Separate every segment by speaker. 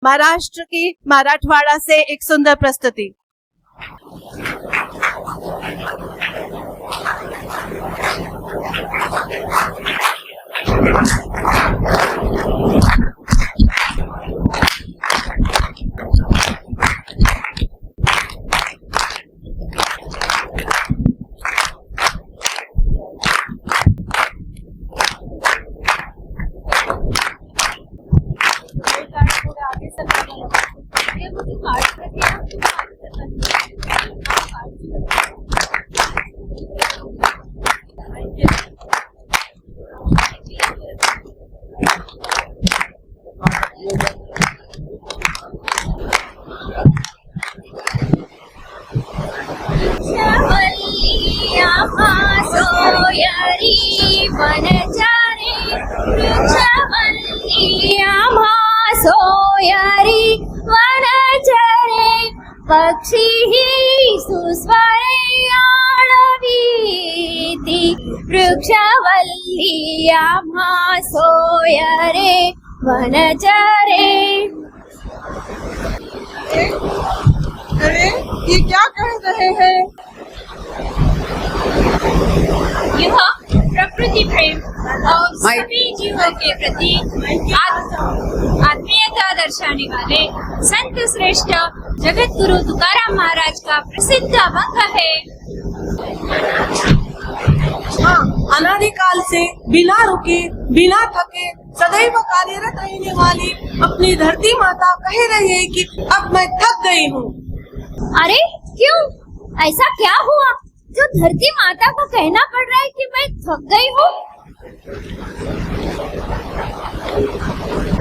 Speaker 1: महाराष्ट्र की मराठवाड़ा से एक सुंदर प्रस्तुति।
Speaker 2: पक्षी सुस्वरे आळवीति वृक्षवल्ली आम्हा सोयरे वनचरे।
Speaker 1: अरे ये क्या कह रहे हैं?
Speaker 2: यह प्रकृति प्रेम और सभी जीवों के प्रति आत्मीयता दर्शाने वाले संत श्रेष्ठ जगत गुरु तुकाराम महाराज का प्रसिद्ध अभंग है।
Speaker 1: हाँ, अनादिकाल से बिना रुके बिना थके सदैव कार्यरत रहने वाली अपनी धरती माता कह रही है कि अब मैं थक गई हूँ।
Speaker 2: अरे क्यों, ऐसा क्या हुआ जो धरती माता को कहना पड़ रहा है कि मैं थक गई हूँ?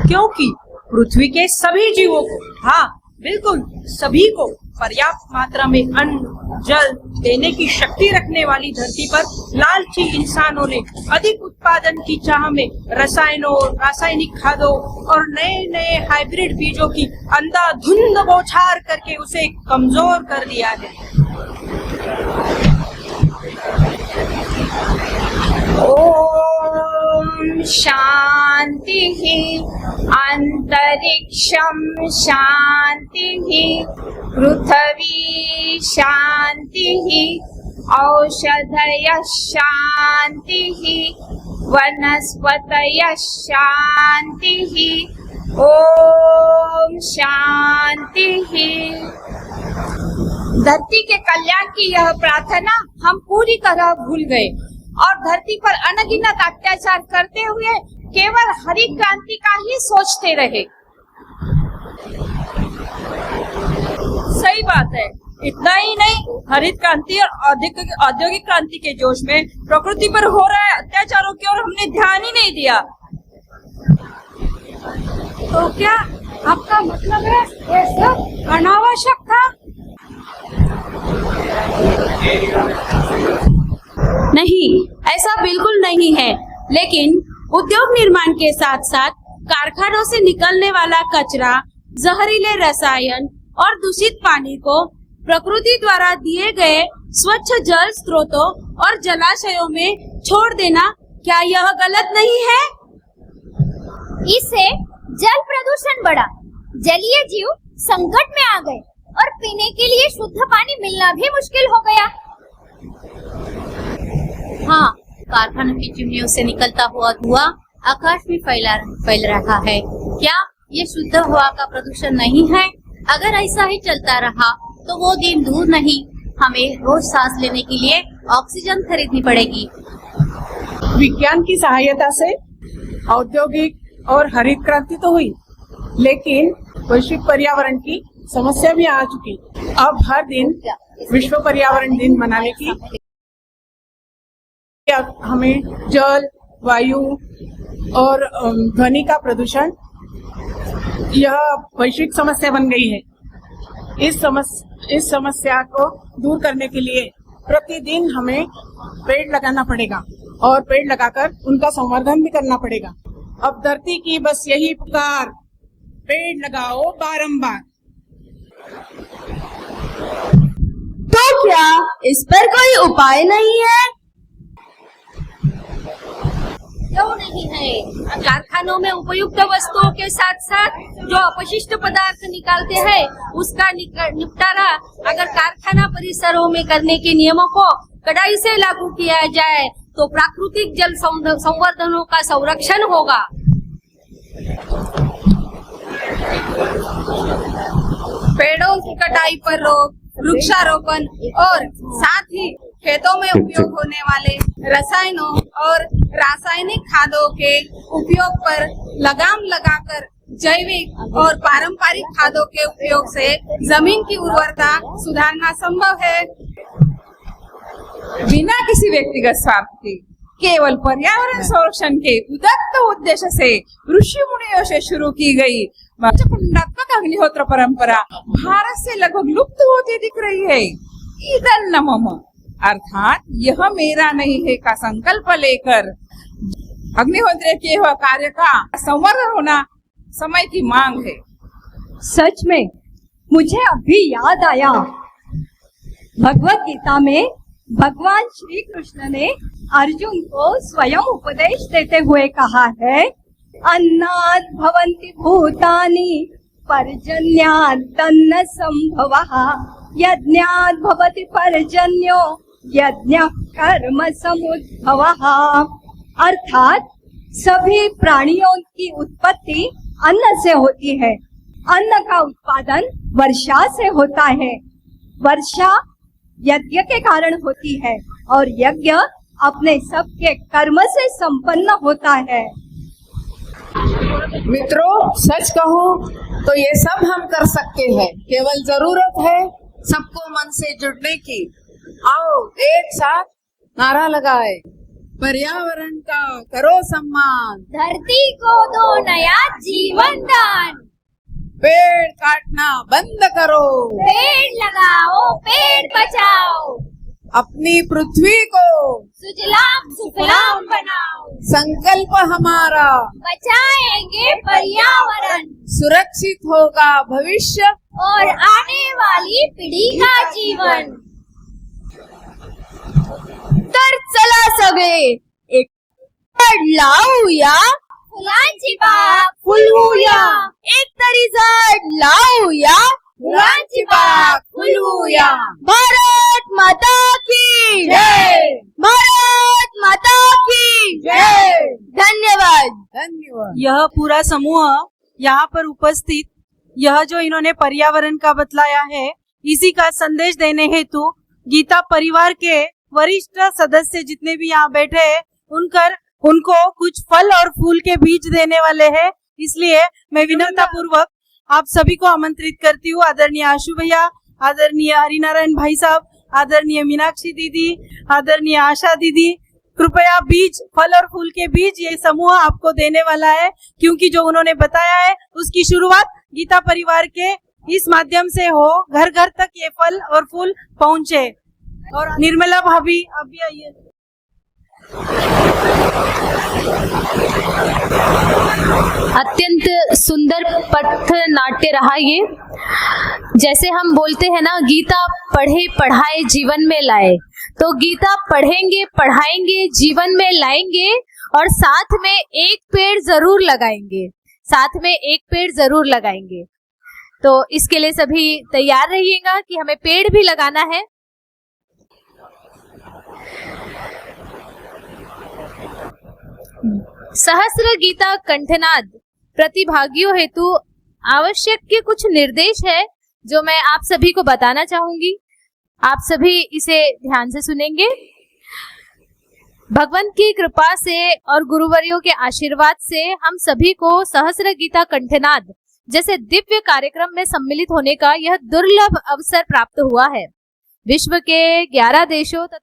Speaker 3: क्योंकि पृथ्वी के सभी जीवों को, हाँ बिल्कुल सभी को पर्याप्त मात्रा में अन्न जल देने की शक्ति रखने वाली धरती पर लालची इंसानों ने अधिक उत्पादन की चाह में रसायनों, रासायनिक खादों और नए नए हाइब्रिड बीजों की अंधाधुंध बौछार करके उसे कमजोर कर दिया है।
Speaker 2: ओम शांति अंतरिक्षम शांति पृथ्वी शांति औषधय शांति वनस्पतय शांति ओम शांति। धरती के कल्याण की यह प्रार्थना हम पूरी तरह भूल गए और धरती पर अनगिनत अत्याचार करते हुए केवल हरित क्रांति का ही सोचते रहे।
Speaker 3: सही बात है, इतना ही नहीं, हरित क्रांति और औद्योगिक क्रांति के जोश में प्रकृति पर हो रहे अत्याचारों की ओर हमने ध्यान ही नहीं दिया।
Speaker 2: तो क्या आपका मतलब है ये सब अनावश्यक था?
Speaker 4: नहीं, ऐसा बिल्कुल नहीं है, लेकिन उद्योग निर्माण के साथ साथ कारखानों से निकलने वाला कचरा, जहरीले रसायन और दूषित पानी को प्रकृति द्वारा दिए गए स्वच्छ जल स्रोतों और जलाशयों में छोड़ देना, क्या यह गलत नहीं है?
Speaker 2: इससे जल प्रदूषण बढ़ा, जलीय जीव संकट में आ गए और पीने के लिए शुद्ध पानी मिलना भी मुश्किल हो गया।
Speaker 4: हाँ, कारखानों की चिमनियों से निकलता हुआ धुआं आकाश में फैल रहा है। क्या ये शुद्ध हवा का प्रदूषण नहीं है? अगर ऐसा ही चलता रहा तो वो दिन दूर नहीं, हमें रोज सांस लेने के लिए ऑक्सीजन खरीदनी पड़ेगी।
Speaker 3: विज्ञान की सहायता से औद्योगिक और हरित क्रांति तो हुई, लेकिन वैश्विक पर्यावरण की समस्या भी आ चुकी। अब हर दिन विश्व पर्यावरण दिन मनाने की हमें जल, वायु और ध्वनि का प्रदूषण यह वैश्विक समस्या बन गई है। इस समस्या को दूर करने के लिए प्रतिदिन हमें पेड़ लगाना पड़ेगा और पेड़ लगाकर उनका संवर्धन भी करना पड़ेगा। अब धरती की बस यही पुकार, पेड़ लगाओ बारंबार।
Speaker 4: तो क्या इस पर कोई उपाय नहीं है? क्यों नहीं है? कारखानों में उपयुक्त वस्तुओं के साथ साथ जो अपशिष्ट पदार्थ निकालते हैं उसका निपटारा अगर कारखाना परिसरों में करने के नियमों को कड़ाई से लागू किया जाए तो प्राकृतिक जल संवर्धनों का संरक्षण होगा।
Speaker 2: पेड़ों की कटाई पर रोक, वृक्षारोपण और साथ ही खेतों में उपयोग होने वाले रसायनों और रासायनिक खादों के उपयोग पर लगाम लगाकर जैविक और पारंपरिक खादों के उपयोग से जमीन की उर्वरता सुधारना संभव है।
Speaker 5: बिना किसी व्यक्तिगत स्वार्थ के केवल पर्यावरण संरक्षण के उदात्त उद्देश्य से ऋषि मुनियों से शुरू की गई पंचकुंडात्मक अग्निहोत्र परंपरा भारत से लगभग लुप्त होती दिख रही है। ईदन नमः अर्थात यह मेरा नहीं है का संकल्प लेकर अग्निहोत्र के वह कार्य का संवर्धन होना समय की मांग है।
Speaker 6: सच में मुझे अभी याद आया, भगवत गीता में भगवान श्री कृष्ण ने अर्जुन को स्वयं उपदेश देते हुए कहा है, अन्नात् भवन्ति भूतानि पर्जन्यात् तन्न संभवः यज्ञात् भवति पर्जन्यो यज्ञः कर्म समुद्भवः। अर्थात सभी प्राणियों की उत्पत्ति अन्न से होती है। अन्न का उत्पादन वर्षा से होता है। वर्षा यज्ञ के कारण होती है और यज्ञ अपने सबके कर्म से संपन्न होता है।
Speaker 7: मित्रों, सच कहूँ तो ये सब हम कर सकते हैं, केवल जरूरत है सबको मन से जुड़ने की। आओ एक साथ नारा लगाए, पर्यावरण का करो सम्मान,
Speaker 4: धरती को दो नया जीवन दान,
Speaker 7: पेड़ काटना बंद करो,
Speaker 4: पेड़ लगाओ पेड़ बचाओ,
Speaker 7: अपनी पृथ्वी को
Speaker 4: सुजलाम सुफलाम बनाओ,
Speaker 7: संकल्प हमारा
Speaker 4: बचाएंगे पर्यावरण
Speaker 7: सुरक्षित होगा भविष्य
Speaker 4: और आने वाली पीढ़ी का जीवन। तर चला सगळे एक झाड लावूया, फुलांची बाग फुलवूया, एक तरी झाड लावूया, फुलांची बाग फुलवूया। भारत माता की जय, भारत माता की जय। धन्यवाद।
Speaker 7: धन्यवाद।
Speaker 1: यह पूरा समूह यहाँ पर उपस्थित, यह जो इन्होंने पर्यावरण का बतलाया है, इसी का संदेश देने हेतु गीता परिवार के वरिष्ठ सदस्य जितने भी यहाँ बैठे हैं उनको कुछ फल और फूल के बीज देने वाले हैं। इसलिए मैं विनम्रता पूर्वक आप सभी को आमंत्रित करती हूँ। आदरणीय आशु भैया, आदरणीय हरिनारायण भाई साहब, आदरणीय मीनाक्षी दीदी, आदरणीय आशा दीदी, कृपया बीज, फल और फूल के बीज ये समूह आपको देने वाला है, क्योंकि जो उन्होंने बताया है उसकी शुरुआत गीता परिवार के इस माध्यम से हो, घर घर तक ये फल और फूल पहुँचे। और निर्मला भाभी अभी आइए।
Speaker 8: अत्यंत सुंदर पथ नाट्य रहा ये। जैसे हम बोलते हैं ना, गीता पढ़े पढ़ाए जीवन में लाए, तो गीता पढ़ेंगे पढ़ाएंगे जीवन में लाएंगे और साथ में एक पेड़ जरूर लगाएंगे, साथ में एक पेड़ जरूर लगाएंगे। तो इसके लिए सभी तैयार रहिएगा कि हमें पेड़ भी लगाना है। सहस्र गीता कंठनाद प्रतिभागियों हेतु आवश्यक के कुछ निर्देश है जो मैं आप सभी को बताना चाहूंगी। आप सभी इसे ध्यान से सुनेंगे। भगवंत की कृपा से और गुरुवर्यों के आशीर्वाद से हम सभी को सहस्र गीता कंठनाद जैसे दिव्य कार्यक्रम में सम्मिलित होने का यह दुर्लभ अवसर प्राप्त हुआ है। विश्व के 11 देशों तथा